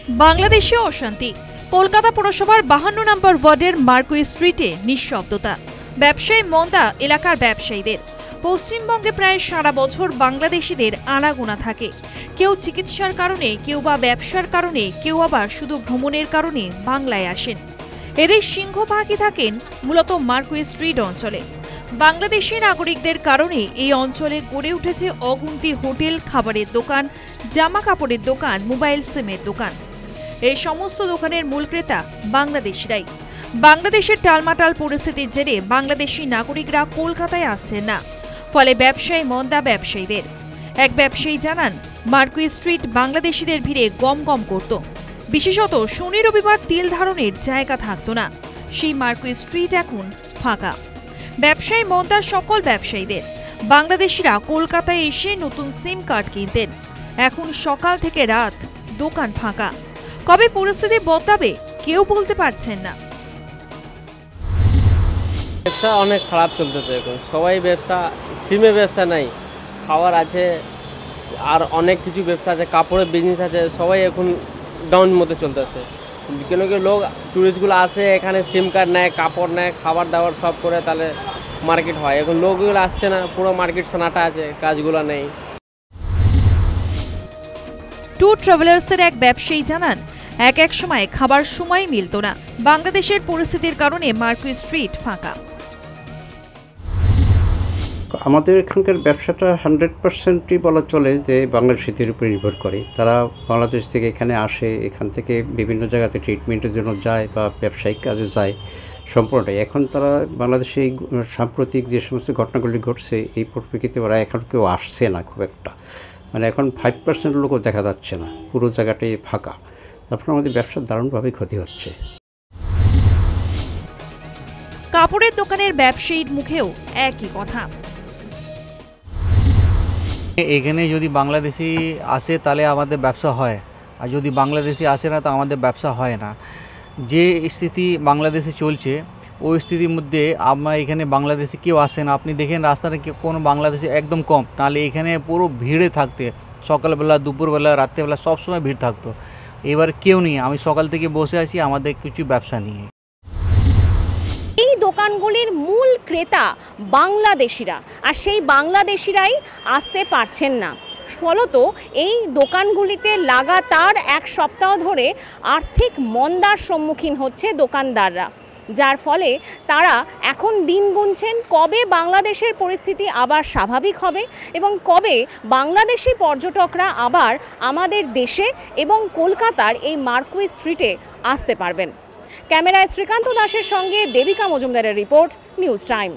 বাংলাদেশে অশান্তি। কলকাতা পুরসভার 52 নম্বর ওয়ার্ডের মার্কুই স্ট্রিটে নিঃশব্দতা। ব্যবসায়ী মন্দা এলাকার ব্যবসায়ীদের। পশ্চিমবঙ্গে প্রায় সারা বছর বাংলাদেশিদের আনাগোনা থাকে। কেউ চিকিৎসার কারণে, কেউ বা ব্যবসার কারণে, কেউ আবার শুধু ভ্রমণের কারণে বাংলায় আসেন। এদের সিংহভাগই থাকেন মূলত মার্কুই স্ট্রিট অঞ্চলে। বাংলাদেশি নাগরিকদের কারণে এই অঞ্চলে গড়ে উঠেছে অগুন্তি হোটেল, খাবারের দোকান, জামা কাপড়ের দোকান, মোবাইল সিমের দোকান। এই সমস্ত দোকানের মূল ক্রেতা বাংলাদেশিরাই। বাংলাদেশের টালমাটাল পরিস্থিতির জেরে বাংলাদেশি নাগরিকরা কলকাতায় আসছেন না, ফলে ব্যবসায়ী মন্দা ব্যবসায়ীদের। এক ব্যবসায়ী জানান, মার্কুই স্ট্রিট বাংলাদেশিদের ভিড়ে গম করত। বিশেষত শনি রবিবার তিল ধারণের জায়গা থাকতো না। সেই মার্কুই স্ট্রিট এখন ফাঁকা। ব্যবসায়ী মন্দার সকল ব্যবসায়ীদের। বাংলাদেশিরা কলকাতায় এসে নতুন সিম কার্ড কিনতেন। এখন সকাল থেকে রাত দোকান ফাঁকা। কবে পরিস্থিতি বদলাবে কেউ বলতে পারছেন না। ব্যবসা অনেক খারাপ চলতেছে এখন। সবাই ব্যবসা, সিমে ব্যবসা নাই, খাওয়ার আছে, আর অনেক কিছু ব্যবসা আছে, কাপড়ের বিজনেস আছে, সবাই এখন ডাউন মতো চলতেছে। কেন কি লোক ট্যুরিস্টগুলো আসে এখানে, সিম কার্ড নেয়, কাপড় নেয়, খাবার দাবার সব করে, তাহলে মার্কেট হয়। এখন লোকগুলো আসছে না, পুরো মার্কেট সানাটা আছে, কাজগুলো নেই। ট্যুর ট্রাভেলার্সের এক ব্যবসায়ী জানান, এক সময় খাবার সময় মিলত না। বাংলাদেশের পরিস্থিতির কারণে মার্কুই স্ট্রিট ফাঁকা। আমাদের এখানকার ব্যবসাটা 100%ই বলা চলে যে বাংলাদেশিদের উপর নির্ভর করে। তারা বাংলাদেশ থেকে এখানে আসে, এখান থেকে বিভিন্ন জায়গাতে ট্রিটমেন্টের জন্য যায় বা ব্যবসায়িক কাজে যায়, সম্পূর্ণটাই। এখন তারা বাংলাদেশে এই সাম্প্রতিক যে সমস্ত ঘটনাগুলি ঘটছে, এই পরিপ্রেক্ষিতে ওরা এখন কেউ আসছে না খুব একটা। মানে এখন 5% লোকও দেখা যাচ্ছে না, পুরো জায়গাটাই ফাঁকা। তারপর আমাদের ব্যবসার দারুণভাবে ক্ষতি হচ্ছে। কাপড়ের দোকানের ব্যবসায়ীর মুখেও একই কথা। এখানে যদি বাংলাদেশি আসে তাহলে আমাদের ব্যবসা হয়, আর যদি বাংলাদেশি আসে না তো আমাদের ব্যবসা হয় না। যে স্থিতি বাংলাদেশে চলছে ওই স্থিতির মধ্যে আমরা এখানে বাংলাদেশি কেউ আসে না। আপনি দেখেন রাস্তাটা কোনো বাংলাদেশি একদম কম, নাহলে এখানে পুরো ভিড়ে থাকতে, সকালবেলা, দুপুরবেলা, রাত্রেবেলা সবসময় ভিড় থাকতো। এবার কেউ নেই, আমি সকাল থেকে বসে আছি আমাদের কিছু ব্যবসা নিয়ে। এই দোকানগুলির মূল ক্রেতা বাংলাদেশিরা, আর সেই বাংলাদেশিরাই আসতে পারছেন না। ফলত এই দোকানগুলিতে লাগাতার এক সপ্তাহ ধরে আর্থিক মন্দার সম্মুখীন হচ্ছে দোকানদাররা, যার ফলে তারা এখন দিন গুনছেন কবে বাংলাদেশের পরিস্থিতি আবার স্বাভাবিক হবে এবং কবে বাংলাদেশি পর্যটকরা আবার আমাদের দেশে এবং কলকাতার এই মার্কুই স্ট্রিটে আসতে পারবেন। ক্যামেরায় শ্রীকান্ত দাসের সঙ্গে দেবিকা মজুমদারের রিপোর্ট, নিউজ টাইম।